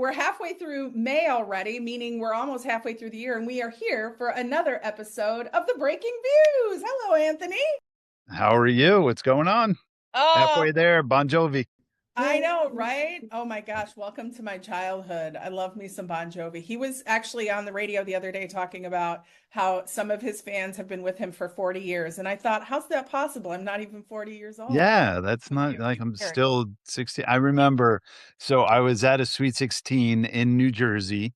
we're halfway through May already, meaning we're almost halfway through the year, and we are here for another episode of the Breaking Views. Hello, Anthony. How are you? What's going on? Oh, Halfway there, Bon Jovi. I know, right? Oh my gosh, welcome to my childhood. I love me some Bon Jovi. He was actually on the radio the other day talking about how some of his fans have been with him for 40 years. And I thought, how's that possible? I'm not even 40 years old. Yeah, that's not like I'm still 60. I remember, so I was at a Sweet 16 in New Jersey,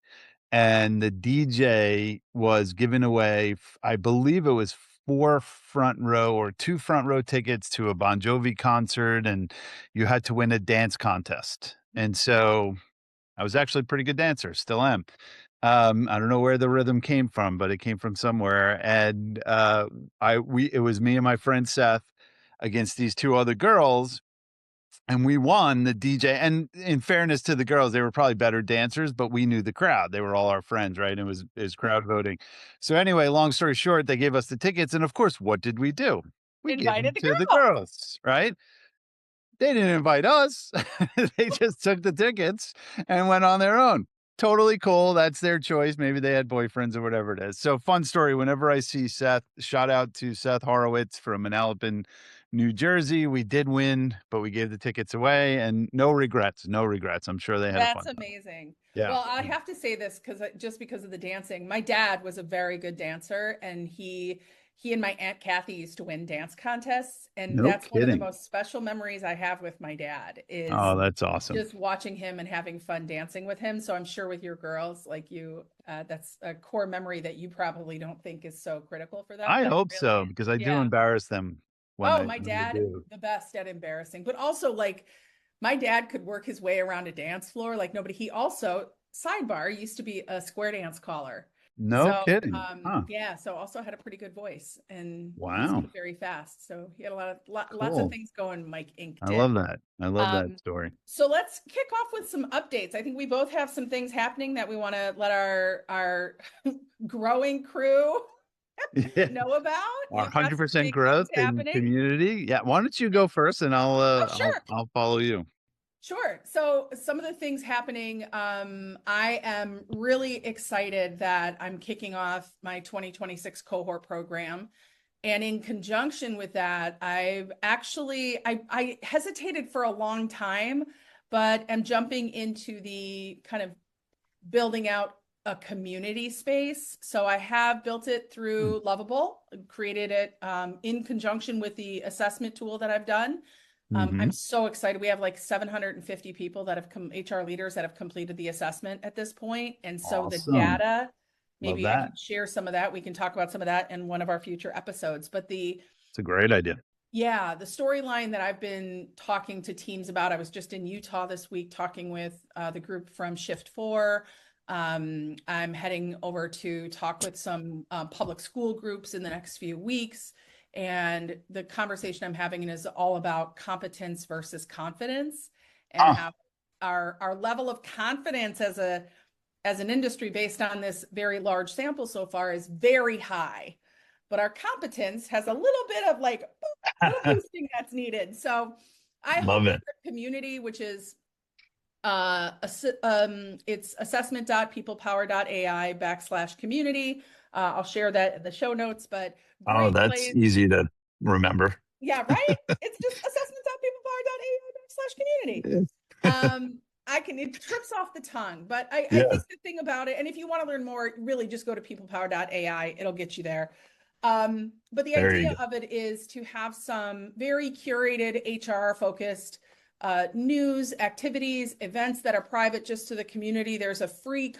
and the DJ was giving away, I believe it was four front row or two front row tickets to a Bon Jovi concert, and you had to win a dance contest. And so I was actually a pretty good dancer, still am. I don't know where the rhythm came from, but it came from somewhere. And it was me and my friend Seth against these two other girls, and we won the DJ. And in fairness to the girls, they were probably better dancers, but we knew the crowd. They were all our friends, right? It was crowd voting. So anyway, long story short, they gave us the tickets, and of course, what did we do? We gave them Invited the to the girl. girls, right? They didn't invite us. They just took the tickets and went on their own. Totally cool. That's their choice. Maybe they had boyfriends or whatever it is. So fun story. Whenever I see Seth, shout out to Seth Horowitz from Manalapan, New Jersey. We did win, but we gave the tickets away, and no regrets. No regrets. I'm sure they had a That's fun time. amazing. Yeah. Well, I have to say this because just because of the dancing, my dad was a very good dancer, and he and my Aunt Kathy used to win dance contests, and No that's one of the kidding. most special memories I have with my dad is Oh, that's awesome. just watching him and having fun dancing with him. So I'm sure with your girls, like you, that's a core memory that you probably don't think is so critical for them, I but it hope really so is. because I do Yeah. embarrass them Oh, my when I dad, do. the best at embarrassing, but also like my dad could work his way around a dance floor like nobody. He also, sidebar, used to be a square dance caller. No So, kidding. Huh. yeah, so also had a pretty good voice and he Wow. spoke very fast. So he had lots of Cool. things going, Mike Inc. I did. love that. I love that story. So let's kick off with some updates. I think we both have some things happening that we want to let our growing crew know about. Our You've got some 100% big things growth in happening. community. Yeah, why don't you go first and I'll Oh, uh I'll sure. I'll follow you. Sure. So some of the things happening, I am really excited that I'm kicking off my 2026 cohort program. And in conjunction with that, I hesitated for a long time, but am jumping into the kind of building out a community space. So I have built it Hmm. through Lovable, created it in conjunction with the assessment tool that I've done. I'm Mhm. so excited. We have like 750 people that have come, HR leaders that have completed the assessment at this point. And so the Awesome. data, Love maybe I that. can share some of that. We can talk about some of that in one of our future episodes. But It's a great idea. yeah, the storyline that I've been talking to teams about, I was just in Utah this week talking with the group from Shift 4. I'm heading over to talk with some public school groups in the next few weeks. And the conversation I'm having is all about competence versus confidence and Ah, how our level of confidence as an industry based on this very large sample so far is very high. But our competence has a little bit of like little boosting that's needed. So I hope love that it. the community, which is it's assessment.peoplepower.ai/community. I'll share that in the show notes, but Oh, great that's place. easy to remember. Yeah, right? It's just assessment.peoplepower.ai/community. It trips off the tongue, but I Yeah, think the thing about it, and if you want to learn more, really just go to peoplepower.ai. It'll get you there. But the there you idea go. of it is to have some very curated HR focused news, activities, events that are private just to the community. There's a free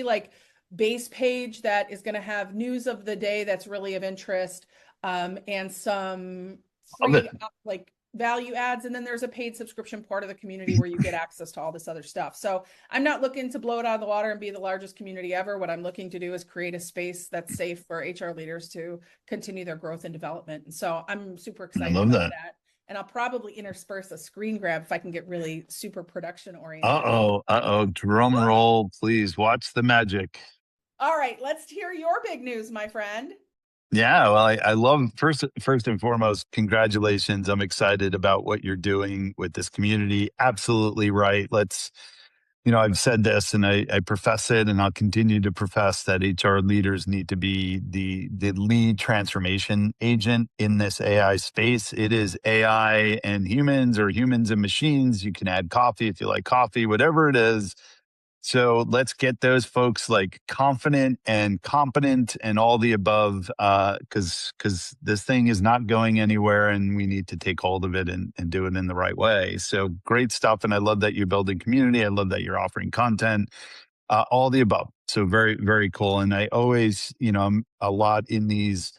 like base page that is going to have news of the day that's really of interest, and some Love it. free like value adds. And then there's a paid subscription part of the community where you get access to all this other stuff. So I'm not looking to blow it out of the water and be the largest community ever. What I'm looking to do is create a space that's safe for HR leaders to continue their growth and development. And so I'm super I excited love about that. that. And I'll probably intersperse a screen grab if I can get really super production oriented. Uh-oh. Uh-oh. Drum roll, please. Watch the magic. All right, let's hear your big news, my friend. Yeah, well, I love first and foremost, congratulations. I'm excited about what you're doing with this community. Absolutely right. You know, I've said this and I profess it, and I'll continue to profess that HR leaders need to be the lead transformation agent in this AI space. It is AI and humans, or humans and machines. You can add coffee if you like coffee, whatever it is. So let's get those folks like confident and competent and all the above, because this thing is not going anywhere, and we need to take hold of it and do it in the right way. So great stuff, and I love that you're building community. I love that you're offering content, all the above. So very very cool. And I always, I'm a lot in these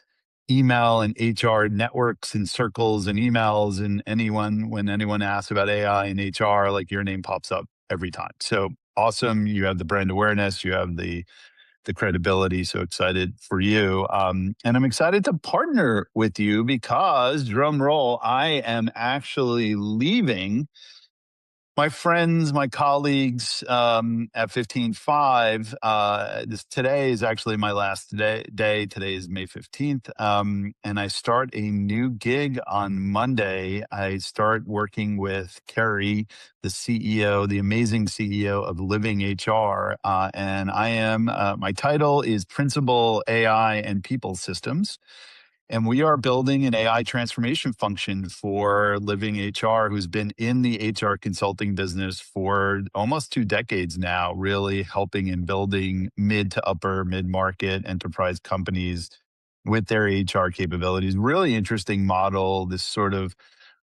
email and HR networks and circles and emails, and when anyone asks about AI and HR, like your name pops up every time. So awesome. You have the brand awareness, you have the credibility. So excited for you. And I'm excited to partner with you because, drum roll, I am actually leaving my friends, my colleagues, at 15.5. Today is actually my last day. Today is May 15th. And I start a new gig on Monday. I start working with Carrie, the CEO, the amazing CEO of Living HR. And my title is Principal AI and People Systems. And we are building an AI transformation function for Living HR, who's been in the HR consulting business for almost 2 decades now, really helping in building mid to upper mid market enterprise companies with their HR capabilities. Really interesting model, this sort of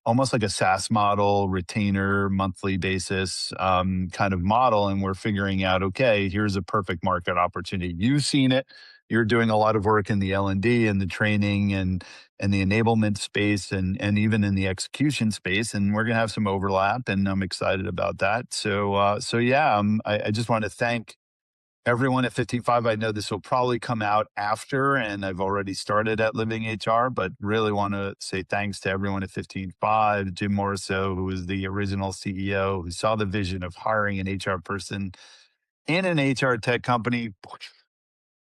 almost like a SaaS model, retainer, monthly basis kind of model. And we're figuring out, okay, here's a perfect market opportunity. You've seen it. You're doing a lot of work in the L&D and the training and the enablement space, and even in the execution space. And we're going to have some overlap, and I'm excited about that. So yeah, I just want to thank everyone at 15.5. I know this will probably come out after, and I've already started at Living HR, but really want to say thanks to everyone at 15.5, Jim Morrisseau, who was the original CEO, who saw the vision of hiring an HR person in an HR tech company.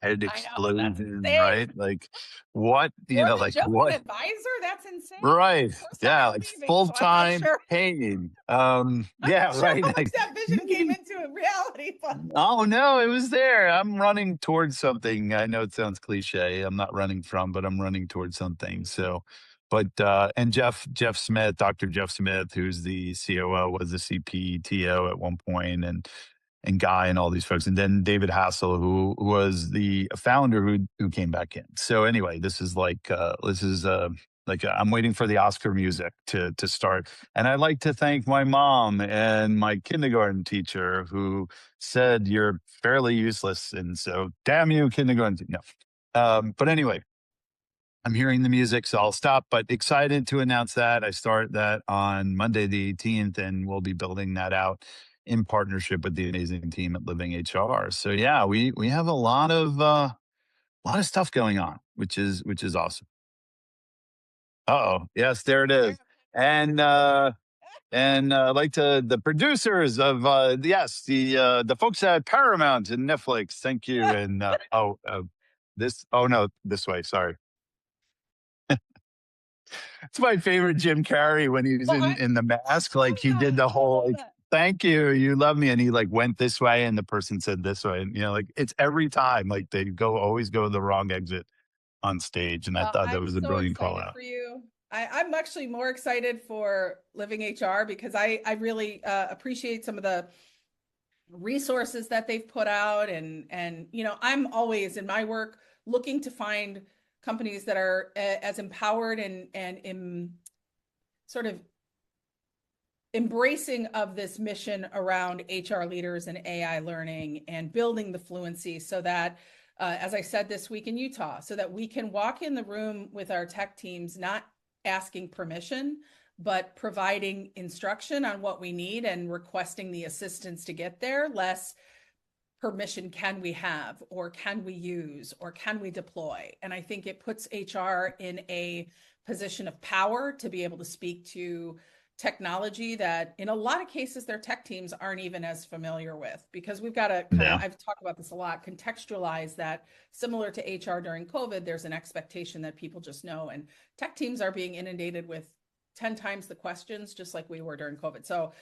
Head I know, that's explosion, insane. right? Like what, More than like just an what? advisor? That's insane. Right. First time Yeah, I'm like leaving, so I'm not full-time sure. paid. I'm not Yeah, sure right. how much Like that vision came into reality, but oh no, it was there. I'm running towards something. I know it sounds cliche. I'm not running from, but I'm running towards something. So, but and Jeff Smith, Dr. Jeff Smith, who's the COO, was the CPTO at one point, and Guy and all these folks, and then David Hassel, who was the founder who came back in. So anyway, I'm waiting for the Oscar music to start. And I'd like to thank my mom and my kindergarten teacher who said you're fairly useless, and so damn you, kindergarten. No, but anyway, I'm hearing the music, so I'll stop. But excited to announce that I start that on Monday the 18th, and we'll be building that out in partnership with the amazing team at Living HR. So yeah, we have a lot of stuff going on, which is awesome. Oh, yes, there it is. And like to the producers of yes, the folks at Paramount and Netflix. Thank you. And no, this way. Sorry. It's my favorite Jim Carrey when he was well, in the I mask. Like he love did that. the I whole love like, that. thank you, you love me, and he like went this way, and the person said this way, and like it's every time like they always go the wrong exit on stage, and I Well, thought that I'm was a so brilliant call excited out. for you. I'm actually more excited for Living HR because I really appreciate some of the resources that they've put out, and I'm always in my work looking to find companies that are as empowered and in sort of embracing of this mission around HR leaders and AI learning and building the fluency so that, as I said this week in Utah, so that we can walk in the room with our tech teams, not asking permission, but providing instruction on what we need and requesting the assistance to get there, less permission can we have, or can we use, or can we deploy? And I think it puts HR in a position of power to be able to speak to technology that in a lot of cases their tech teams aren't even as familiar with, because we've got to kind of, Yeah. I've talked about this a lot, contextualize that. Similar to HR during COVID, there's an expectation that people just know, and tech teams are being inundated with 10 times the questions, just like we were during COVID. So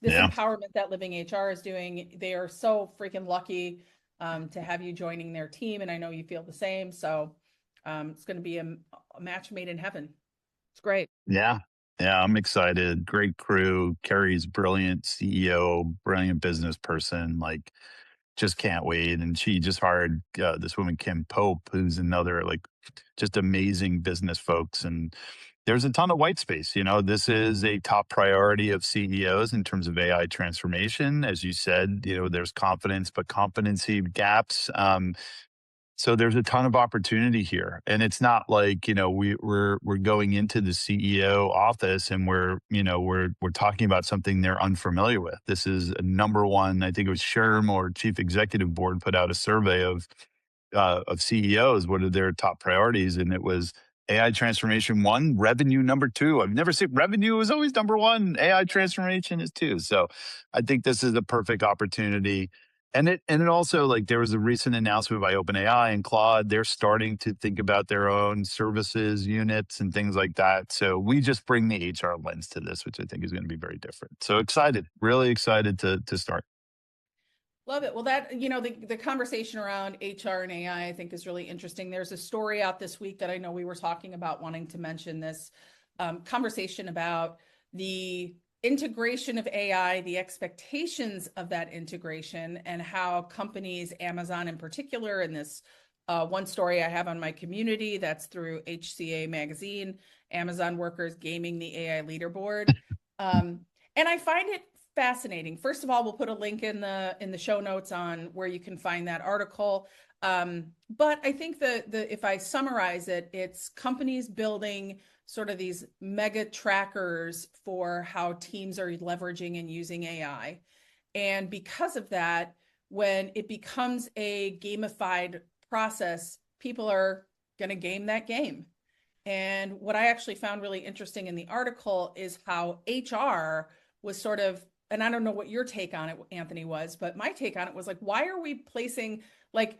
this Yeah. empowerment that Living HR is doing, they are so freaking lucky to have you joining their team. And I know you feel the same. So it's going to be a match made in heaven. It's great. Yeah. Yeah. I'm excited. Great crew. Carrie's brilliant CEO, brilliant business person. Like, just can't wait. And she just hired this woman, Kim Pope, who's another like just amazing business folks. And there's a ton of white space. You know, this is a top priority of CEOs in terms of AI transformation. As you said, you know, there's confidence, but competency gaps. So there's a ton of opportunity here, and it's not like, you know, we're going into the CEO office and we're talking about something they're unfamiliar with. This is a number one. I think it was Sherm or Chief Executive Board put out a survey of CEOs. What are their top priorities? And it was AI transformation one, revenue number two. I've never seen revenue is always number one. AI transformation is two. So I think this is a perfect opportunity. And it also, like, there was a recent announcement by OpenAI and Claude. They're starting to think about their own services units and things like that. So we just bring the HR lens to this, which I think is going to be very different. So excited, really excited to start. Love it. Well, that, the conversation around HR and AI, I think is really interesting. There's a story out this week that I know we were talking about wanting to mention this conversation about the integration of AI, the expectations of that integration, and how companies, Amazon in particular, and this one story I have on my community that's through HCA magazine, Amazon workers gaming the AI leaderboard. And I find it fascinating. First of all, we'll put a link in the show notes on where you can find that article. But I think if I summarize it, it's companies building sort of these mega trackers for how teams are leveraging and using AI. And because of that, when it becomes a gamified process, people are going to game that game. And what I actually found really interesting in the article is how HR was sort of, and I don't know what your take on it, Anthony, was, but my take on it was like, why are we placing, like,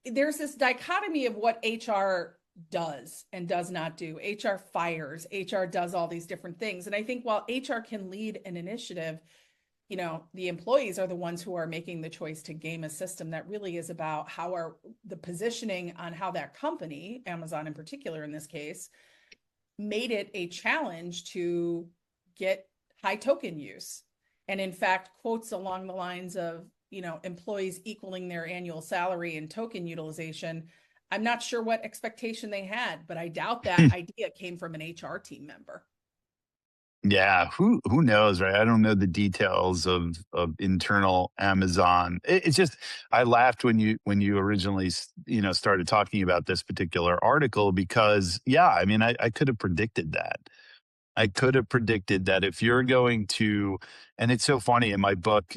there's this dichotomy of what HR does and does not do. HR fires, HR does all these different things. And I think while HR can lead an initiative, the employees are the ones who are making the choice to game a system that really is about how are the positioning on how that company, Amazon in particular in this case, made it a challenge to get high token use. And in fact, quotes along the lines of, employees equaling their annual salary and token utilization. I'm not sure what expectation they had, but I doubt that idea came from an HR team member. Yeah, who knows, right? I don't know the details of internal Amazon. It's just I laughed when you originally started talking about this particular article because yeah, I mean I could have predicted that. I could have predicted that if you're going to, and it's so funny in my book,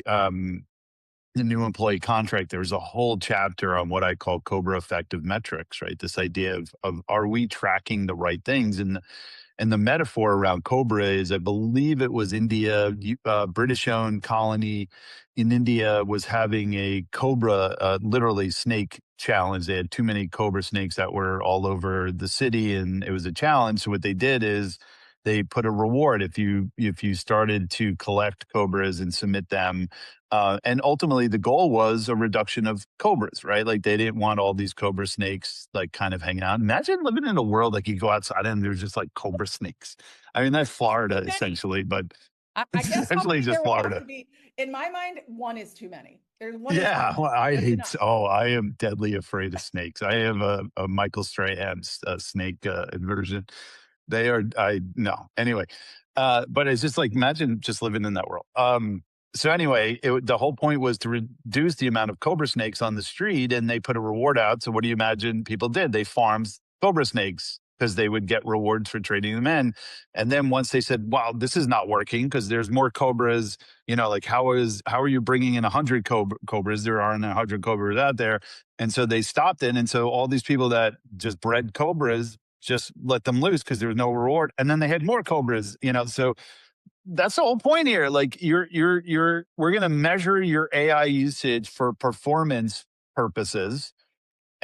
the new employee contract, there's a whole chapter on what I call Cobra effective metrics, right? This idea of are we tracking the right things? And the metaphor around Cobra is, I believe it was India, British-owned colony in India was having a Cobra, literally snake challenge. They had too many Cobra snakes that were all over the city, and it was a challenge. So what they did is they put a reward if you started to collect Cobras and submit them. And ultimately, the goal was a reduction of Cobras, right? Like they didn't want all these Cobra snakes like kind of hanging out. Imagine living in a world like you go outside and there's just like Cobra snakes. I mean, that's Florida essentially, but I it's guess how essentially many just there would have Florida. to be? In my mind, one is too many. There's one is too Yeah, many. well, I That's hate. enough. Oh, I am deadly afraid of snakes. I have a Michael Strahan snake aversion. They are. I no. Anyway, but it's just like imagine just living in that world. So anyway, the whole point was to reduce the amount of Cobra snakes on the street, and they put a reward out. So what do you imagine people did? They farmed Cobra snakes because they would get rewards for trading them in. And then once they said, "Wow, this is not working because there's more Cobras," like how are you bringing in 100 Cobras? There aren't 100 Cobras out there, and so they stopped it. And so all these people that just bred Cobras just let them loose because there was no reward, and then they had more Cobras. So that's the whole point here. Like we're going to measure your AI usage for performance purposes,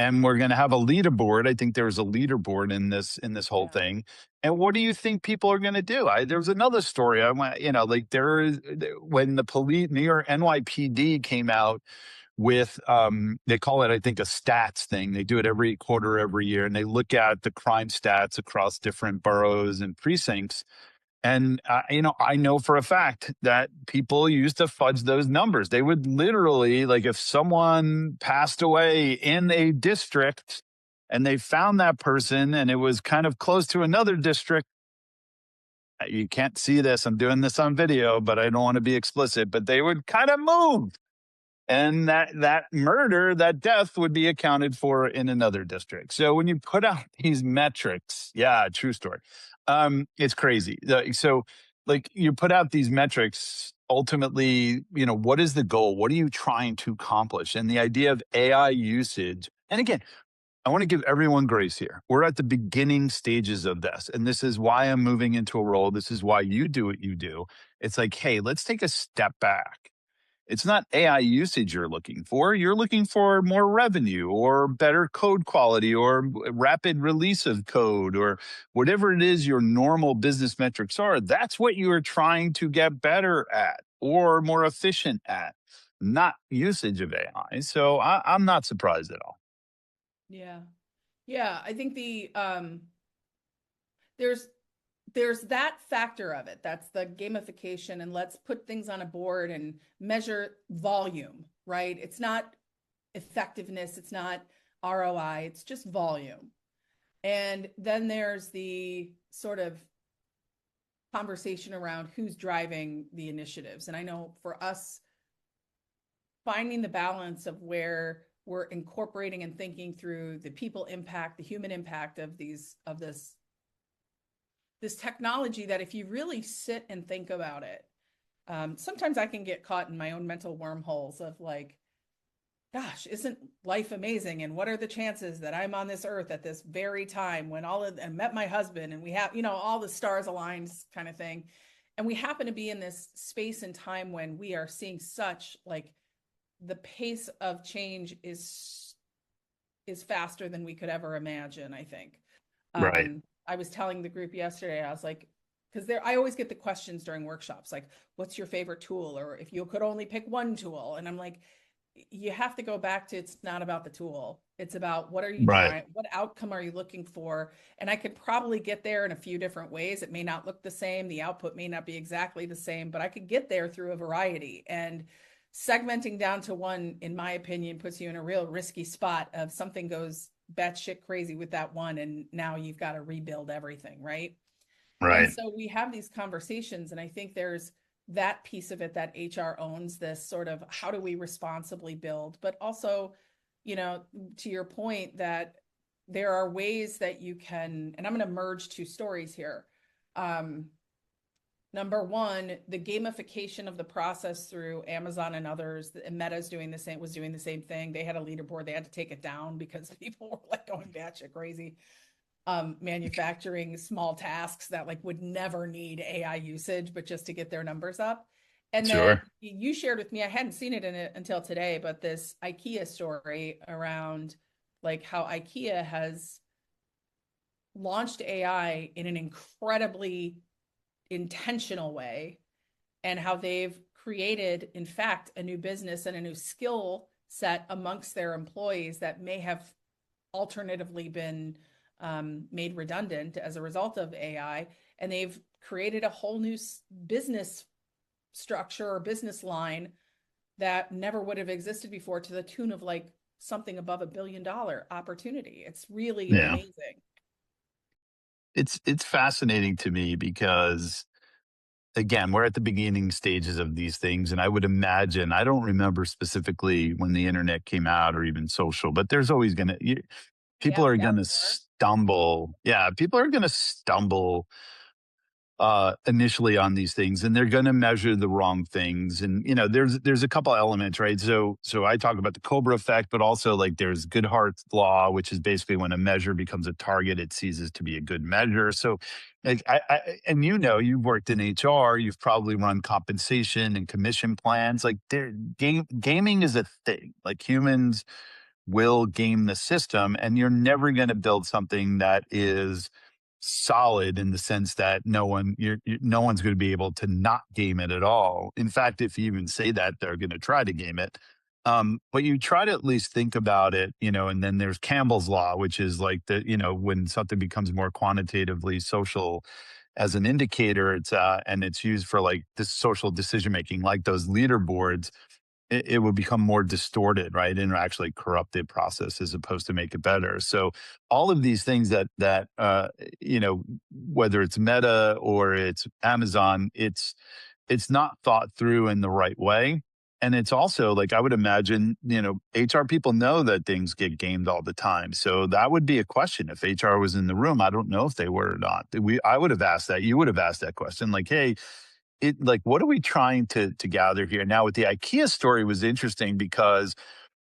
and we're going to have a leaderboard. I think there's a leaderboard in this whole Yeah. thing. And what do you think people are going to do? There's another story. I went, like when the police, New York NYPD came out with they call it, I think, a stats thing. They do it every quarter, every year, and they look at the crime stats across different boroughs and precincts. And I know for a fact that people used to fudge those numbers. They would literally, like, if someone passed away in a district and they found that person and it was kind of close to another district, you can't see this. I'm doing this on video, but I don't want to be explicit, but they would kind of move, and that murder, that death, would be accounted for in another district. So when you put out these metrics, yeah, true story. It's crazy. So, like, you put out these metrics, ultimately, what is the goal? What are you trying to accomplish? And the idea of AI usage, and again, I want to give everyone grace here. We're at the beginning stages of this, and this is why I'm moving into a role. This is why you do what you do. It's like, hey, let's take a step back. It's not AI usage you're looking for. You're looking for more revenue or better code quality or rapid release of code or whatever it is your normal business metrics are. That's what you are trying to get better at or more efficient at, not usage of AI. So I'm not surprised at all. Yeah. Yeah. I think there's that factor of it. That's the gamification, and let's put things on a board and measure volume, right? It's not effectiveness, it's not ROI, it's just volume. And then there's the sort of conversation around who's driving the initiatives. And I know for us, finding the balance of where we're incorporating and thinking through the people impact, the human impact of this technology, that if you really sit and think about it, sometimes I can get caught in my own mental wormholes of like, gosh, isn't life amazing? And what are the chances that I'm on this earth at this very time when I met my husband and we have, all the stars aligned kind of thing. And we happen to be in this space and time when we are seeing such, like, the pace of change is faster than we could ever imagine, I think. Right. I was telling the group yesterday, I was like, because I always get the questions during workshops, like, what's your favorite tool? Or if you could only pick one tool. And I'm like, you have to go back to, it's not about the tool. It's about what are you Right. trying, what outcome are you looking for? And I could probably get there in a few different ways. It may not look the same. The output may not be exactly the same, but I could get there through a variety. And segmenting down to one, in my opinion, puts you in a real risky spot of something goes batshit crazy with that one, and now you've got to rebuild everything, right? And Right. so we have these conversations, and I think there's that piece of it that HR owns, this sort of how do we responsibly build, but also, to your point, that there are ways that you can, and I'm going to merge two stories here. Number one, the gamification of the process through Amazon and others, and Meta's was doing the same thing. They had a leaderboard. They had to take it down because people were like going batshit crazy, manufacturing small tasks that like would never need AI usage, but just to get their numbers up. And then Sure. you shared with me, I hadn't seen it until today, but this IKEA story around like how IKEA has launched AI in an incredibly intentional way, and how they've created, in fact, a new business and a new skill set amongst their employees that may have alternatively been made redundant as a result of AI. And they've created a whole new business structure or business line that never would have existed before, to the tune of like something above $1 billion opportunity. It's really Yeah. amazing. It's fascinating to me because, again, we're at the beginning stages of these things, and I would imagine, I don't remember specifically when the internet came out or even social, but there's always gonna people Yep, are that gonna was more. stumble. Yeah, people are gonna stumble initially on these things, and they're going to measure the wrong things. And there's a couple elements, right? So I talk about the Cobra effect, but also, like, there's Goodhart's law, which is basically when a measure becomes a target, it ceases to be a good measure. So, like, and you've worked in HR, you've probably run compensation and commission plans. Like, gaming is a thing. Like, humans will game the system, and you're never going to build something that is solid in the sense that no one's going to be able to not game it at all. In fact, if you even say that, they're going to try to game it. But you try to at least think about it, and then there's Campbell's law, which is like when something becomes more quantitatively social as an indicator, and it's used for like this social decision making, like those leaderboards. It would become more distorted, right? And actually corrupt the process as opposed to make it better. So all of these things whether it's Meta or it's Amazon, it's not thought through in the right way. And it's also like I would imagine, HR people know that things get gamed all the time. So that would be a question if HR was in the room. I don't know if they were or not. I would have asked that. You would have asked that question, like, hey, what are we trying to gather here? Now, with the IKEA story was interesting because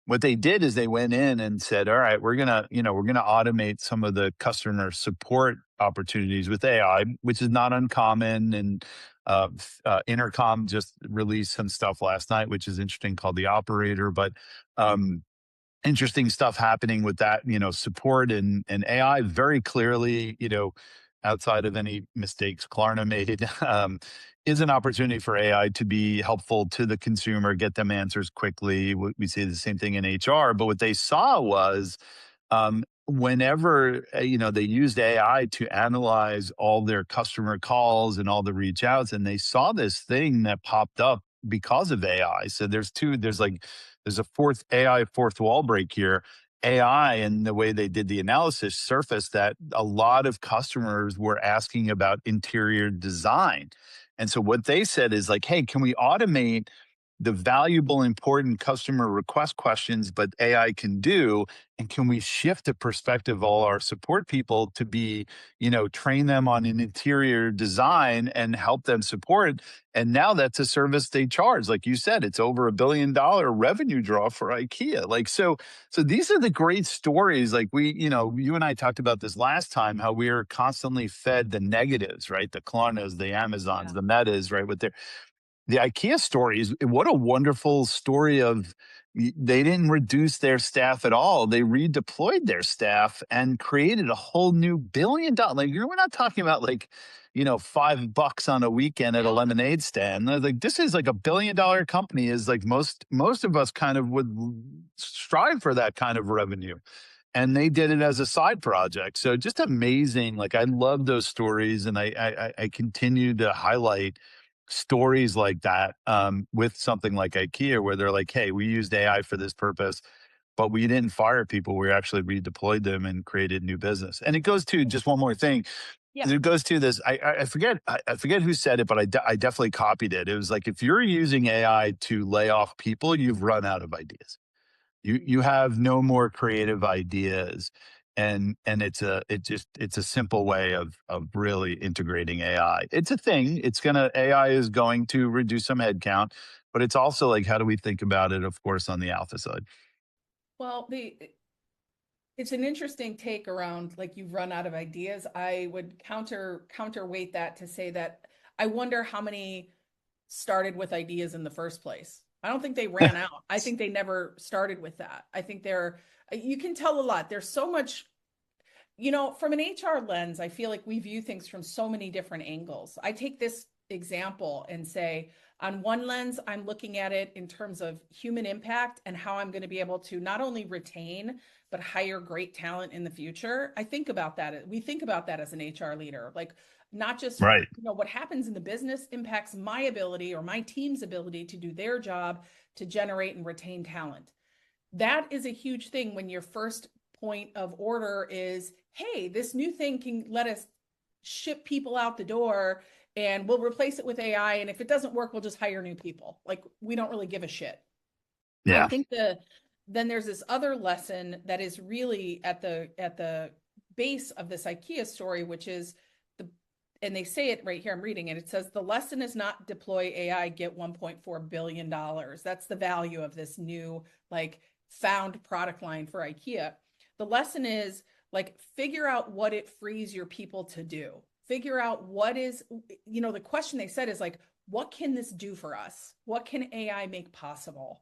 what they did is they went in and said, all right, we're gonna automate some of the customer support opportunities with AI, which is not uncommon. And Intercom just released some stuff last night, which is interesting, called the Operator. But interesting stuff happening with that, support and AI very clearly, outside of any mistakes Klarna made, is an opportunity for AI to be helpful to the consumer, get them answers quickly. We see the same thing in HR, but what they saw was whenever they used AI to analyze all their customer calls and all the reach outs, and they saw this thing that popped up because of AI. So there's a fourth AI fourth wall break here. AI and the way they did the analysis surfaced that a lot of customers were asking about interior design. And so what they said is like, hey, can we automate the valuable, important customer request questions, but AI can do? And can we shift the perspective of all our support people to be, train them on an interior design and help them support? And now that's a service they charge. Like you said, it's over $1 billion revenue draw for IKEA. So these are the great stories. Like you and I talked about this last time, how we are constantly fed the negatives, right? The Klarnas, the Amazons, Yeah. the Metas, right? With the IKEA story is what a wonderful story of they didn't reduce their staff at all. They redeployed their staff and created a whole new $1 billion. Like we're not talking about like, $5 on a weekend at a Yeah. lemonade stand. Like this is like $1 billion company is like most of us kind of would strive for that kind of revenue. And they did it as a side project. So just amazing. Like I love those stories. And I continue to highlight stories like that with something like IKEA, where they're like, hey, we used AI for this purpose, but we didn't fire people. We actually redeployed them and created new business. And it goes to just one more thing. Yeah. It goes to this. I forget who said it, but I definitely copied it. It was like, if you're using AI to lay off people, you've run out of ideas. You have no more creative ideas. And it's a simple way of really integrating AI. It's a thing. AI is going to reduce some headcount, but it's also like, how do we think about it, of course, on the alpha side? Well, it's an interesting take around like you've run out of ideas. I would counterweight that to say that I wonder how many started with ideas in the first place. I don't think they ran out. I think they never started with that. I think you can tell a lot. There's so much, from an HR lens, I feel like we view things from so many different angles. I take this example and say, on one lens, I'm looking at it in terms of human impact and how I'm going to be able to not only retain, but hire great talent in the future. I think about that. We think about that as an HR leader, like not just, Right. what happens in the business impacts my ability or my team's ability to do their job to generate and retain talent. That is a huge thing when your first point of order is, hey, this new thing can let us ship people out the door and we'll replace it with AI. And if it doesn't work, we'll just hire new people. Like we don't really give a shit. I Yeah. think then there's this other lesson that is really at the base of this IKEA story, which is and they say it right here, I'm reading it. It says the lesson is not deploy AI, get $1.4 billion. That's the value of this new like found product line for IKEA. The lesson is like figure out what it frees your people to do. Figure out what is, the question they said is like, what can this do for us? What can AI make possible?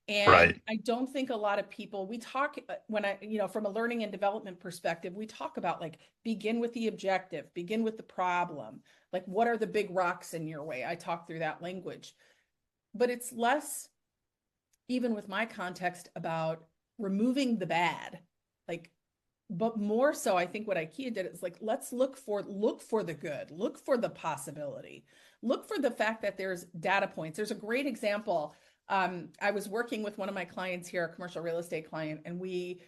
Right. And I don't think a lot of people, we talk when from a learning and development perspective, we talk about like begin with the objective, begin with the problem. Like, what are the big rocks in your way? I talk through that language, but it's less, even with my context, about removing the bad. Like, but more so, I think what IKEA did is like, let's look for the good, look for the possibility, look for the fact that there's data points. There's a great example. I was working with one of my clients here, a commercial real estate client, and we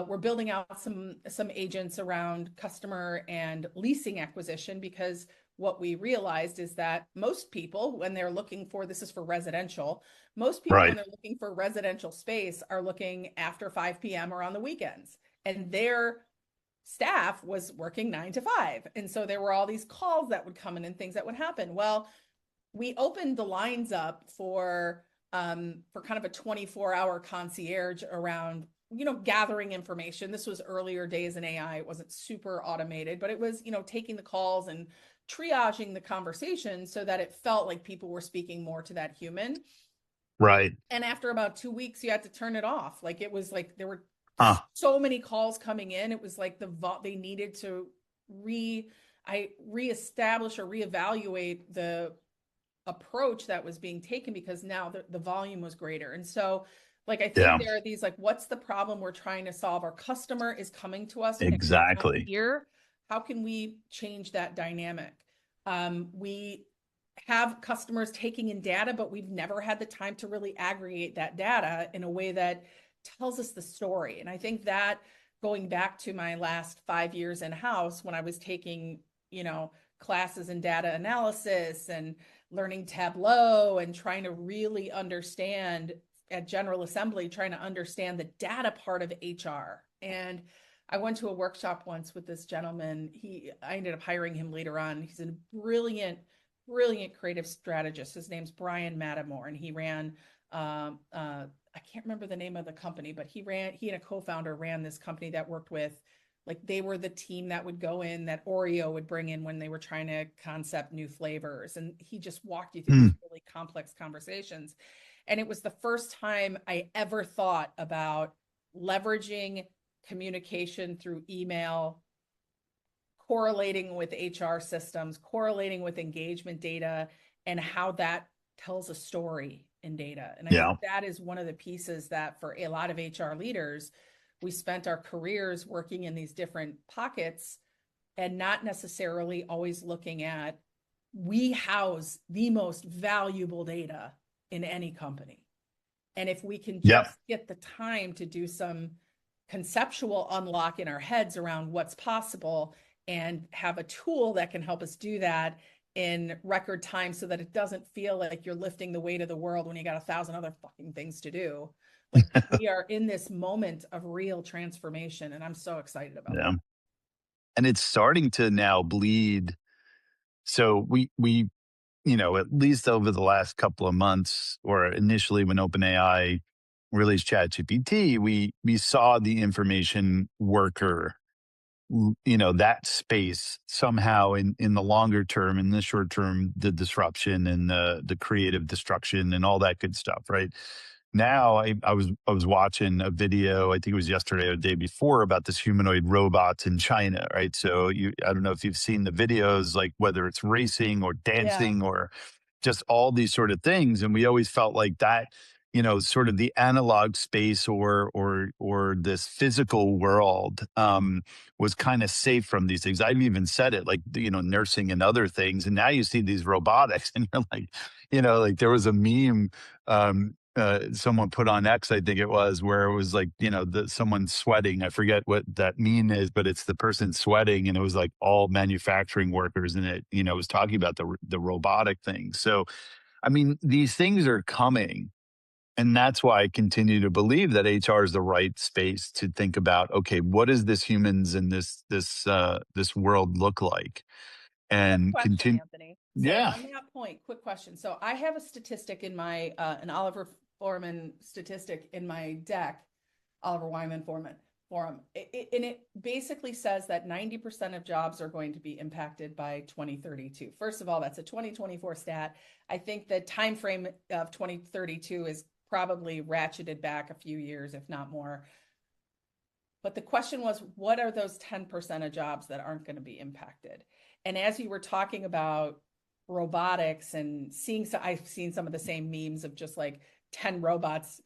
were building out some agents around customer and leasing acquisition, because what we realized is that most people, when they're looking for, this is for residential, most people when Right. they're looking for residential space are looking after 5 p.m. or on the weekends, and their staff was working 9 to 5. And so there were all these calls that would come in and things that would happen. Well, we opened the lines up for kind of a 24-hour concierge around, gathering information. This was earlier days in AI. It wasn't super automated, but it was, taking the calls and triaging the conversation so that it felt like people were speaking more to that human. Right. And after about 2 weeks, you had to turn it off. Like, it was like there were Huh. so many calls coming in. It was like they needed to reestablish or reevaluate the approach that was being taken, because now the volume was greater. And so, like, I think Yeah. there are these, like, what's the problem we're trying to solve? Our customer is coming to us and we're not Exactly. here. How can we change that dynamic? We have customers taking in data, but we've never had the time to really aggregate that data in a way that tells us the story. And I think that, going back to my last 5 years in house, when I was taking, classes in data analysis and learning Tableau and trying to really understand at General Assembly, trying to understand the data part of HR. And I went to a workshop once with this gentleman. I ended up hiring him later on. He's a brilliant, brilliant creative strategist. His name's Brian Mattamore, and he ran, I can't remember the name of the company, but he and a co-founder ran this company that worked with, like, they were the team that would go in, that Oreo would bring in when they were trying to concept new flavors. And he just walked you through these really complex conversations. And it was the first time I ever thought about leveraging communication through email, correlating with HR systems, correlating with engagement data, and how that tells a story in data. And I think Yeah. that is one of the pieces that, for a lot of HR leaders, we spent our careers working in these different pockets and not necessarily always looking at, we house the most valuable data in any company. And if we can Yep. just get the time to do some conceptual unlock in our heads around what's possible, and have a tool that can help us do that in record time, so that it doesn't feel like you're lifting the weight of the world when you got 1,000 other fucking things to do. Like, we are in this moment of real transformation, and I'm so excited about Yeah. that. And it's starting to now bleed. So at least over the last couple of months, or initially when OpenAI released ChatGPT, we saw the information worker, that space somehow in the longer term. In the short term, the disruption and the creative destruction and all that good stuff, right? Now I was watching a video, I think it was yesterday or the day before, about this humanoid robots in China, right? So I don't know if you've seen the videos, like whether it's racing or Yeah. dancing or just all these sort of things. And we always felt like that, sort of the analog space, or this physical world, was kind of safe from these things. I've even said it, like, nursing and other things. And now you see these robotics and you're like, like there was a meme, someone put on X, I think it was, where it was like, someone sweating. I forget what that meme is, but it's the person sweating, and it was like all manufacturing workers, and it, was talking about the robotic thing. So, I mean, these things are coming, and that's why I continue to believe that HR is the right space to think about. Okay, what does this humans in this world look like, Quick and question, continue. Anthony. So Yeah, on that point, quick question. So I have a statistic in my, an Oliver Foreman statistic in my deck, Oliver Wyman forum. And it basically says that 90% of jobs are going to be impacted by 2032. First of all, that's a 2024 stat. I think the time frame of 2032 is probably ratcheted back a few years, if not more. But the question was, what are those 10% of jobs that aren't going to be impacted? And as you were talking about robotics and I've seen some of the same memes of just like 10 robots,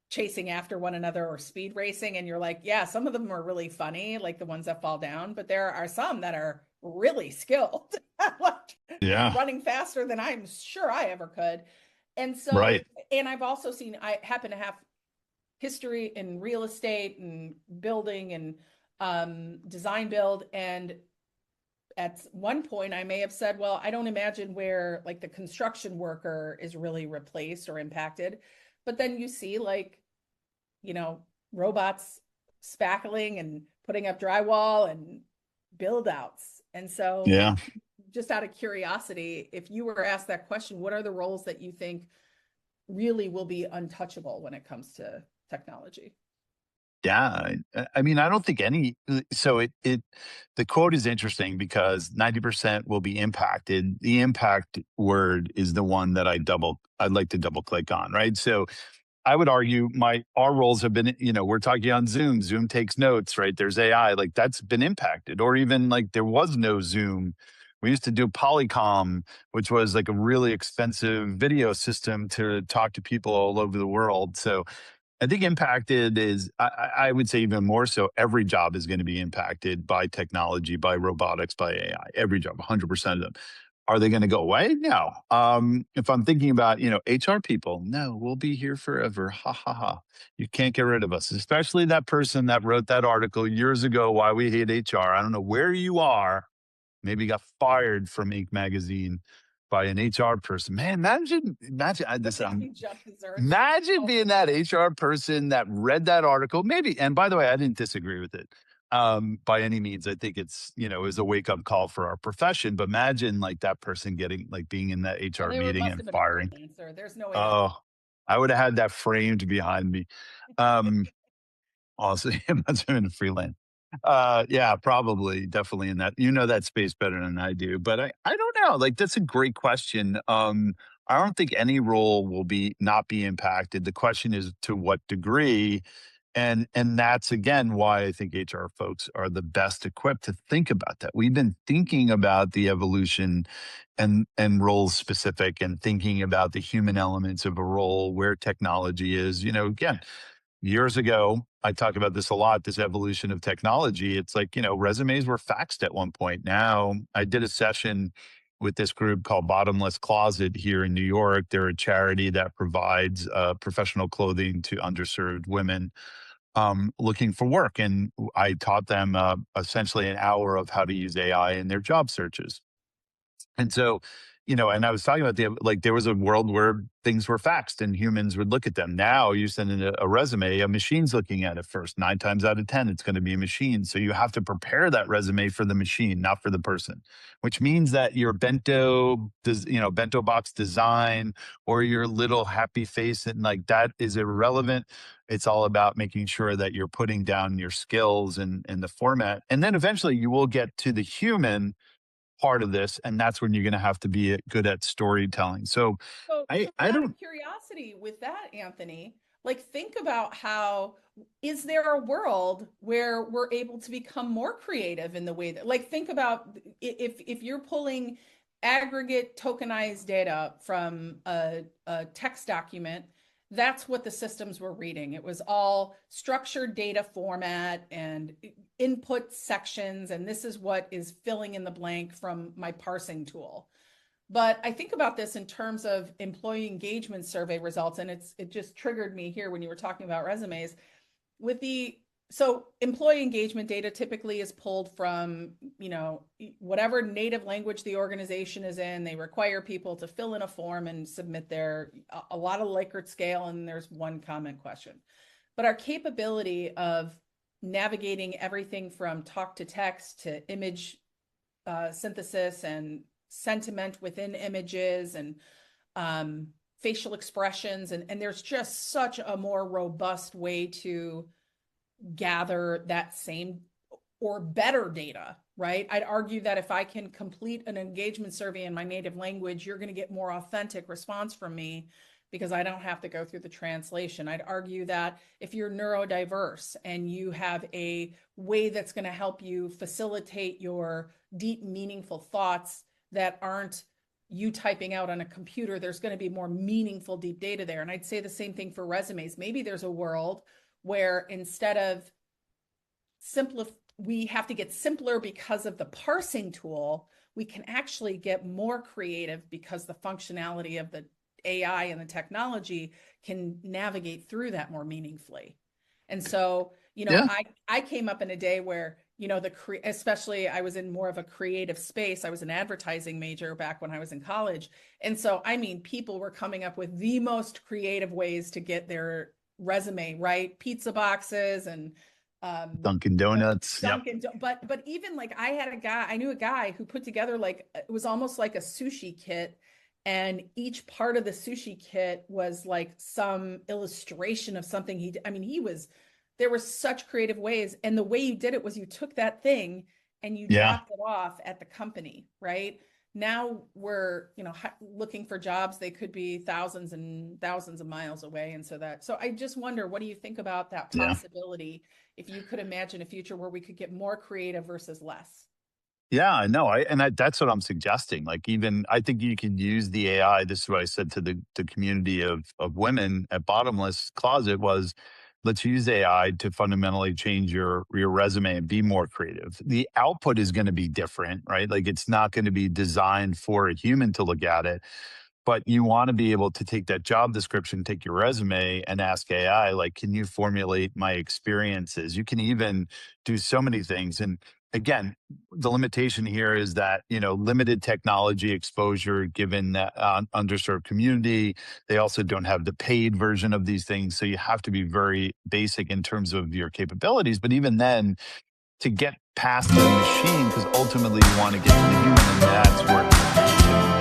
chasing after one another or speed racing. And you're like, yeah, some of them are really funny, like the ones that fall down, but there are some that are really skilled, like Yeah. running faster than I'm sure I ever could. And so, Right. and I've also seen, I happen to have history in real estate and building and design build. And at one point, I may have said, well, I don't imagine where like the construction worker is really replaced or impacted. But then you see like, robots spackling and putting up drywall and build outs. And so, Yeah. just out of curiosity, if you were asked that question, what are the roles that you think really will be untouchable when it comes to technology? Yeah, I mean, I don't think any. So the quote is interesting because 90% will be impacted. The impact word is the one that I'd like to double click on, right? So I would argue our roles have been, we're talking on Zoom. Zoom takes notes, right? There's AI, like that's been impacted, or even like there was no Zoom. We used to do Polycom, which was like a really expensive video system to talk to people all over the world. So I think impacted is, I would say even more so, every job is going to be impacted by technology, by robotics, by AI. Every job, 100% of them. Are they going to go away? No. If I'm thinking about, HR people, no, we'll be here forever. Ha ha ha. You can't get rid of us, especially that person that wrote that article years ago, Why We Hate HR. I don't know where you are. Maybe got fired from Inc. magazine by an HR person. Man, imagine this. You jump the earth. Imagine Oh, being that HR person that read that article. Maybe, and by the way, I didn't disagree with it by any means. I think it was a wake up call for our profession. But imagine like that person being in that well, HR they meeting must and have been a firing. freelancer. There's no way that. Oh, I would have had that framed behind me. Um, Also, it must have been freelance. Yeah, probably, definitely in that. You know that space better than I do, but I don't know. Like that's a great question. I don't think any role will not be impacted. The question is to what degree, and that's again why I think HR folks are the best equipped to think about that. We've been thinking about the evolution and roles specific, and thinking about the human elements of a role where technology is. Again, years ago, I talk about this a lot, this evolution of technology. It's like, resumes were faxed at one point. Now, I did a session with this group called Bottomless Closet here in New York. They're a charity that provides professional clothing to underserved women looking for work. And I taught them essentially an hour of how to use AI in their job searches. And so, and I was talking about there was a world where things were faxed and humans would look at them. Now you send in a resume, a machine's looking at it first. 9 times out of 10, it's going to be a machine. So you have to prepare that resume for the machine, not for the person, which means that your bento box design or your little happy face and like that is irrelevant. It's all about making sure that you're putting down your skills and the format. And then eventually you will get to the human part of this, and that's when you're going to have to be good at storytelling. So So I out of don't. curiosity with that, Anthony, like think about how is there a world where we're able to become more creative in the way that like think about if you're pulling aggregate tokenized data from a text document, that's what the systems were reading. It was all structured data format and input sections, and this is what is filling in the blank from my parsing tool. But I think about this in terms of employee engagement survey results, and it just triggered me here when you were talking about resumes. With the so employee engagement data typically is pulled from, whatever native language the organization is in. They require people to fill in a form and submit a lot of Likert scale, and there's one comment question. But our capability of navigating everything from talk to text to image synthesis and sentiment within images and facial expressions. And there's just such a more robust way to gather that same or better data, right? I'd argue that if I can complete an engagement survey in my native language, you're going to get more authentic response from me because I don't have to go through the translation. I'd argue that if you're neurodiverse and you have a way that's going to help you facilitate your deep, meaningful thoughts that aren't you typing out on a computer, there's going to be more meaningful, deep data there. And I'd say the same thing for resumes. Maybe there's a world where instead of we have to get simpler because of the parsing tool, we can actually get more creative because the functionality of the AI and the technology can navigate through that more meaningfully. And so, Yeah. I came up in a day where, especially I was in more of a creative space. I was an advertising major back when I was in college. And so, I mean, people were coming up with the most creative ways to get their resume, right? Pizza boxes and Dunkin' Donuts. Yep. but even like I knew a guy who put together like it was almost like a sushi kit, and each part of the sushi kit was like some illustration of something there were such creative ways, and the way you did it was you took that thing and you Yeah. dropped it off at the company, right? Now we're, looking for jobs. They could be thousands and thousands of miles away. And so I just wonder, what do you think about that Yeah. possibility? If you could imagine a future where we could get more creative versus less. Yeah, no, that's what I'm suggesting. Like, even I think you can use the AI. This is what I said to the community of women at Bottomless Closet was, let's use AI to fundamentally change your resume and be more creative. The output is going to be different, right? Like, it's not going to be designed for a human to look at it, but you want to be able to take that job description, take your resume, and ask AI, like, can you formulate my experiences? You can even do so many things. And again, the limitation here is that, limited technology exposure given that underserved community. They also don't have the paid version of these things. So you have to be very basic in terms of your capabilities. But even then, to get past the machine, because ultimately you want to get to the human, and that's where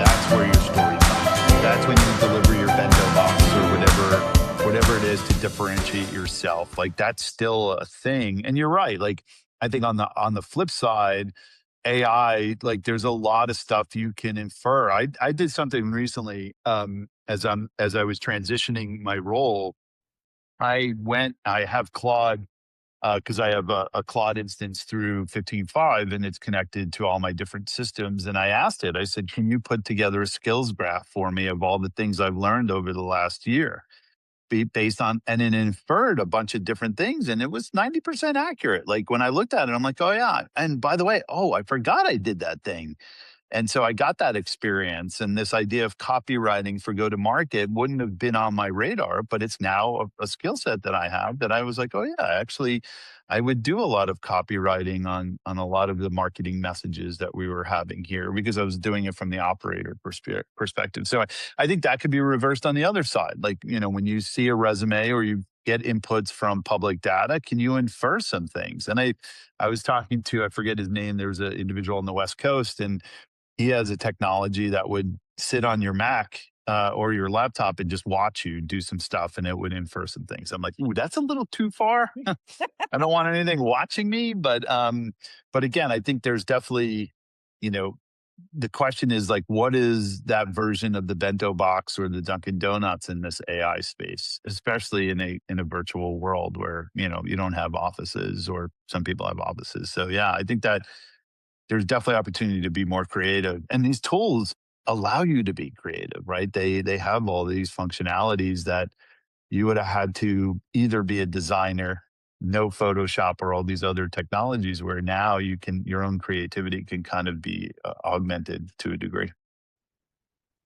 that's where your story comes. That's when you deliver your bento box or whatever it is to differentiate yourself. Like, that's still a thing. And you're right. Like, I think on the flip side, AI, like, there's a lot of stuff you can infer. I did something recently, as I was transitioning my role. I have Claude, because I have a Claude instance through 15.5, and it's connected to all my different systems. And I asked it, I said, can you put together a skills graph for me of all the things I've learned over the last year? Based on, and it inferred a bunch of different things, and it was 90% accurate. Like, when I looked at it, I'm like, oh yeah. And by the way, oh, I forgot I did that thing. And so I got that experience, and this idea of copywriting for go to market wouldn't have been on my radar, but it's now a skill set that I have that I was like, oh yeah, actually I would do a lot of copywriting on a lot of the marketing messages that we were having here, because I was doing it from the operator perspective. So I think that could be reversed on the other side. Like, when you see a resume or you get inputs from public data, can you infer some things? And I was talking to, I forget his name, there was an individual on the West Coast, and he has a technology that would sit on your Mac, or your laptop and just watch you do some stuff, and it would infer some things. I'm like, ooh, that's a little too far. I don't want anything watching me, but again, I think there's definitely, you know, the question is, like, what is that version of the bento box or the Dunkin' Donuts in this AI space, especially in a virtual world where, you don't have offices, or some people have offices. So yeah, I think that there's definitely opportunity to be more creative. And these tools allow you to be creative, right? They have all these functionalities that you would have had to either be a designer, know Photoshop or all these other technologies, where now your own creativity can kind of be augmented to a degree.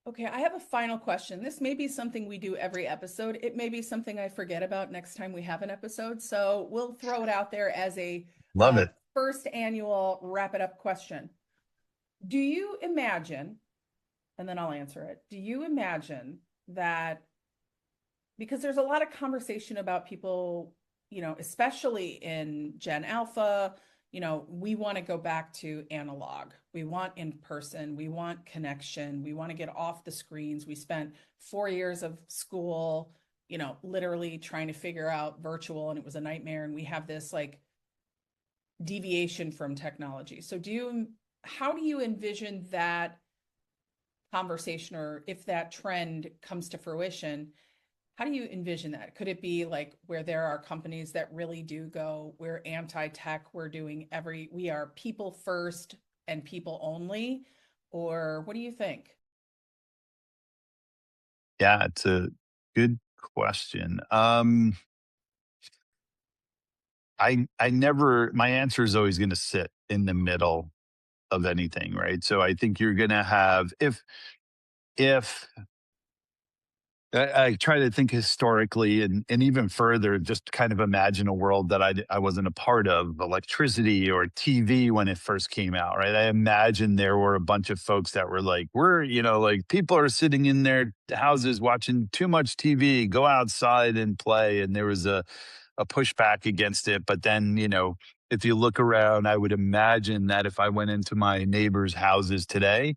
Okay, I have a final question. This may be something we do every episode. It may be something I forget about next time we have an episode. So we'll throw it out there as a Love it. first annual wrap it up question. Do you imagine, and then I'll answer it, do you imagine that, because there's a lot of conversation about people, especially in Gen Alpha, we want to go back to analog. We want in person. We want connection. We want to get off the screens. We spent 4 years of school, literally trying to figure out virtual, and it was a nightmare. And we have this like deviation from technology. So how do you envision that conversation, or if that trend comes to fruition, how do you envision that? Could it be like where there are companies that really do go, we're anti-tech, we are people first and people only? Or what do you think? Yeah, it's a good question. I never my answer is always gonna sit in the middle of anything, right? So I think you're gonna have if I try to think historically and even further, just kind of imagine a world that I wasn't a part of, electricity or TV when it first came out, right? I imagine there were a bunch of folks that were like, like people are sitting in their houses watching too much TV, go outside and play. And there was a pushback against it. But then, if you look around, I would imagine that if I went into my neighbors' houses today,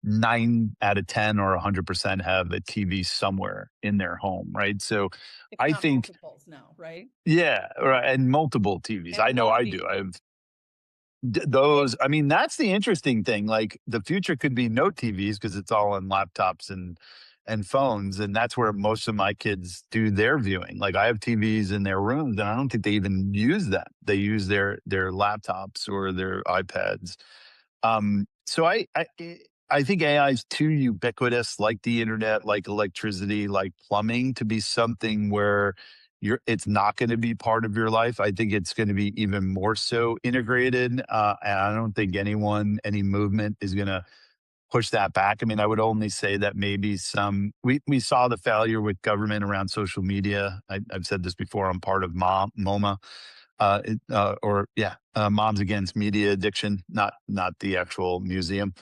9 out of 10 or 100% have a TV somewhere in their home, right? So If I not think, multiples now, right? yeah, right, and multiple TVs. And a I know lot of I do. video. Those, I mean, that's the interesting thing. Like the future could be no TVs because it's all on laptops and phones, and that's where most of my kids do their viewing. Like I have TVs in their rooms, and I don't think they even use that. They use their laptops or their iPads. So I think AI is too ubiquitous, like the internet, like electricity, like plumbing, to be something where it's not going to be part of your life. I think it's going to be even more so integrated, and I don't think any movement is going to push that back. I mean, I would only say that maybe we saw the failure with government around social media. I've said this before. I'm part of MoMA, Moms Against Media Addiction, not the actual museum.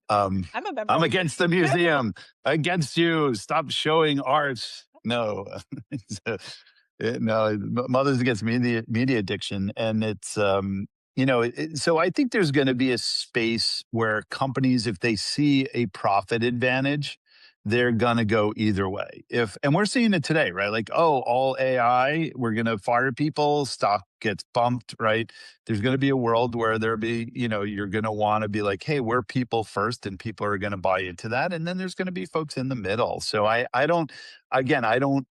I'm a member I'm of the against the museum. Against you. Stop showing art. No, no. Mothers Against Media Addiction, and it's so I think there's going to be a space where companies, if they see a profit advantage, they're gonna go either way. If and we're seeing it today, right? Like, oh, all AI, we're gonna fire people, stock gets bumped, right? There's gonna be a world where you're gonna wanna be like, hey, we're people first, and people are gonna buy into that. And then there's gonna be folks in the middle. So I don't again, I don't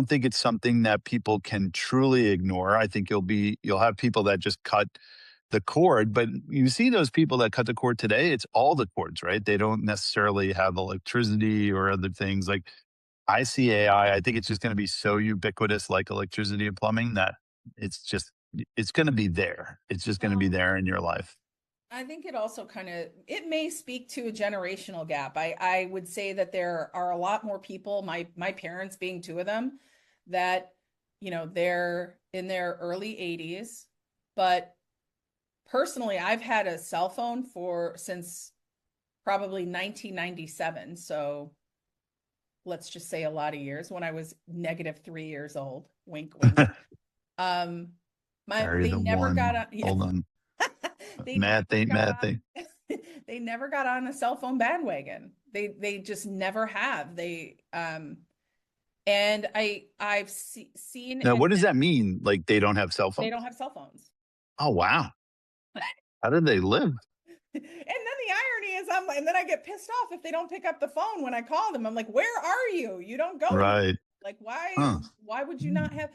think it's something that people can truly ignore. I think you'll have people that just cut the cord, but you see those people that cut the cord today, it's all the cords, right? They don't necessarily have electricity or other things. Like I see AI, I think it's just going to be so ubiquitous, like electricity and plumbing, that it's going to be there. It's just going to be Well, there in your life. I think it also it may speak to a generational gap. I would say that there are a lot more people, my parents being two of them, that, they're in their early 80s. But personally, I've had a cell phone since probably 1997. So let's just say a lot of years, when I was -3 years old. Wink, wink. Um, Carry they the never got one. on, yeah, Hold on. they never Math ain't got math on, thing. they never got on a cell phone bandwagon. They just never have. And seen Now, and what does that mean? Like they don't have cell they phones? don't have cell phones. Oh, wow. How did they live? And then the irony is, and then I get pissed off if they don't pick up the phone when I call them. I'm like, where are you? You don't go anywhere. Right. Like, Huh. why would you not have?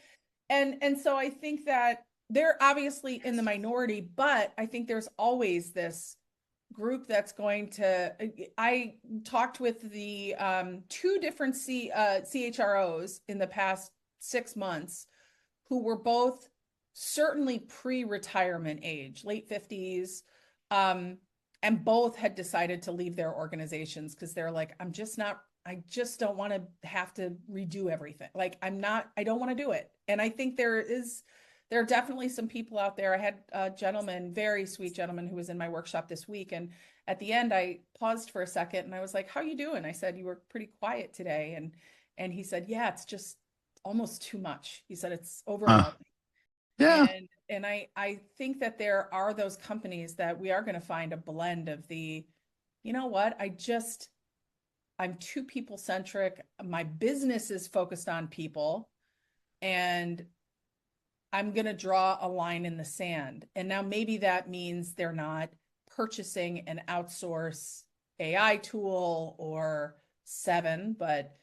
And so I think that they're obviously in the minority, but I think there's always this group that's going to. I talked with the two different CHROs in the past 6 months, who were both certainly pre-retirement age, late 50s, um, and both had decided to leave their organizations because they're like, I just don't want to have to redo everything. Like, I don't want to do it. And I think there are definitely some people out there. I had a gentleman, very sweet gentleman, who was in my workshop this week. And at the end, I paused for a second and I was like, how you doing? I said, you were pretty quiet today. And he said, yeah, it's just almost too much. He said, it's Huh. overwhelming. Yeah. And I think that there are those companies that we are going to find a blend of you know what, I'm too people centric. My business is focused on people, and I'm going to draw a line in the sand. And now maybe that means they're not purchasing and outsource AI tool or 7, but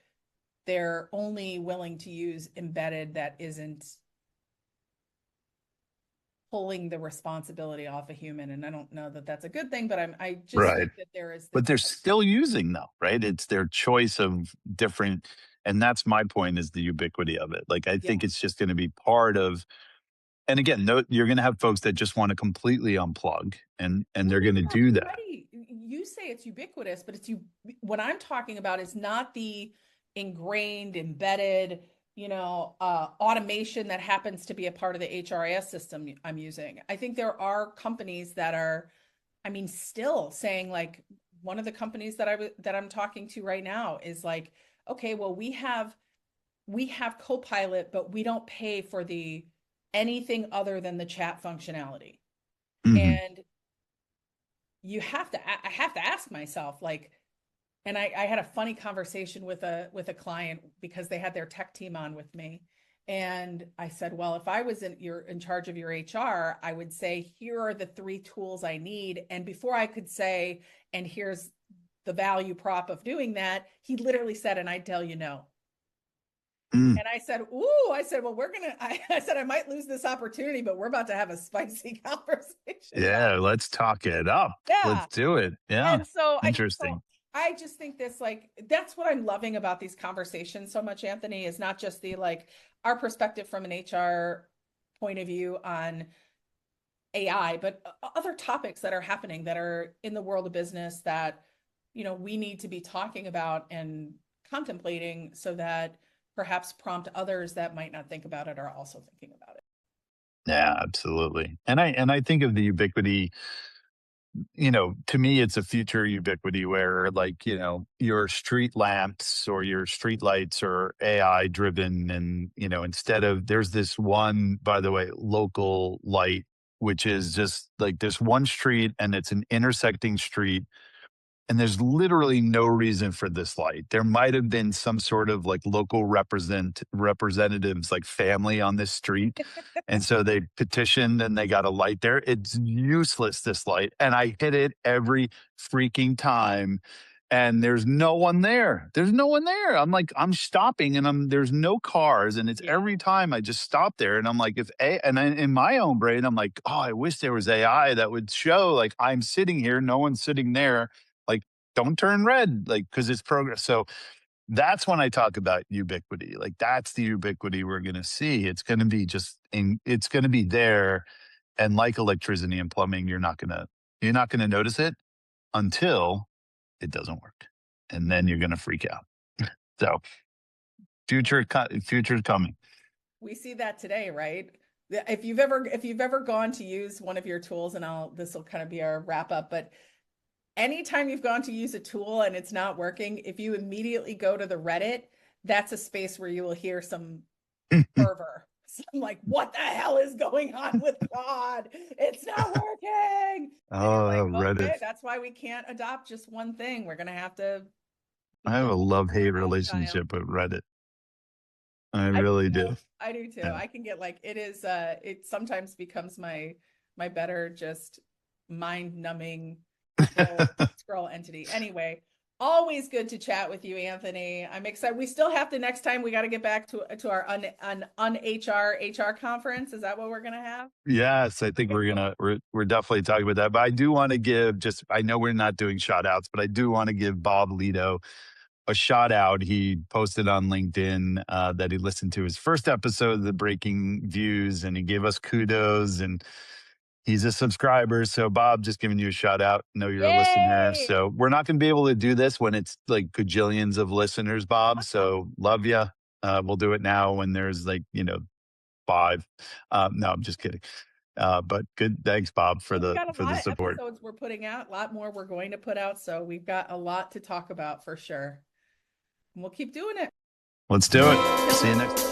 they're only willing to use embedded that isn't pulling the responsibility off a human. And I don't know that that's a good thing, but I just Right. think that there is But this. they're still using though, right? It's their choice of different, and that's my point, is the ubiquity of it. Like I Yeah. think it's just going to be part of, and again, no, you're going to have folks that just want to completely unplug, and Well, they're going to maybe not do that. already. You say it's ubiquitous, but it's you. What I'm talking about is not the ingrained, embedded, automation that happens to be a part of the HRIS system I'm using. I think there are companies that are, I mean, still saying like one of the companies that I'm talking to right now is like, okay, well, we have Copilot, but we don't pay for the anything other than the chat functionality. Hmm. And I have to ask myself, like, and I had a funny conversation with a client because they had their tech team on with me. And I said, well, if I was in charge of your HR, I would say, here are the 3 tools I need. And before I could say, and here's the value prop of doing that, he literally said, and I'd tell you no. Mm. And I said, ooh, I said, well, I said, I might lose this opportunity, but we're about to have a spicy conversation about Yeah, let's talk it up. yeah. Let's do it. Yeah. And so Interesting. I just think this, like, that's what I'm loving about these conversations so much, Anthony, is not just the like our perspective from an HR point of view on AI, but other topics that are happening that are in the world of business that, we need to be talking about and contemplating so that perhaps prompt others that might not think about it are also thinking about it. Yeah, absolutely. And I think of the ubiquity, to me, it's a future ubiquity where, like, your street lamps or your street lights are AI driven. And, instead of, there's this one, by the way, local light, which is just like this one street, and it's an intersecting street, and there's literally no reason for this light. There might have been some sort of like local representatives, like family on this street. And so they petitioned and they got a light there. It's useless, this light. And I hit it every freaking time. And there's no one there. There's no one there. I'm like, I'm stopping, and there's no cars. And it's Yeah. every time I just stop there. And I'm like, and then in my own brain, I'm like, oh, I wish there was AI that would show like I'm sitting here, no one's sitting there. Like, don't turn red, like, because it's progress. So that's when I talk about ubiquity. Like, that's the ubiquity we're going to see. It's going to be it's going to be there. And like electricity and plumbing, you're not going to notice it until it doesn't work. And then you're going to freak out. So future's coming. We see that today, right? If you've ever gone to use one of your tools, and this will kind of be our wrap up, but anytime you've gone to use a tool and it's not working, if you immediately go to the Reddit, that's a space where you will hear some fervor. So I'm like, what the hell is going on with God? It's not working. And you're Oh, like, Reddit. okay, that's why we can't adopt just one thing. We're gonna have to I have a become love-hate more agile. relationship with Reddit. I I do really too. do. I do too. Yeah. I can get like it sometimes becomes my better just mind numbing scroll entity. Anyway, always good to chat with you, Anthony. I'm excited. We still have to next time we got to get back to our HR conference. Is that what we're gonna have? Yes, I think Okay, cool. we're definitely talking about that. But I do want to give, just, I know we're not doing shout outs, but I do want to give Bob Lido a shout out. He posted on LinkedIn that he listened to his first episode of the Breaking Views, and he gave us kudos, and he's a subscriber. So Bob, just giving you a shout out. Know you're a listener. Yay! So we're not going to be able to do this when it's like gajillions of listeners, Bob. So love you. We'll do it now when there's like, 5. No, I'm just kidding. But good. Thanks, Bob, for Well, we the got a for the lot of support. episodes we're putting out, a lot more we're going to put out. So we've got a lot to talk about for sure. And we'll keep doing it. Let's do it. See you next.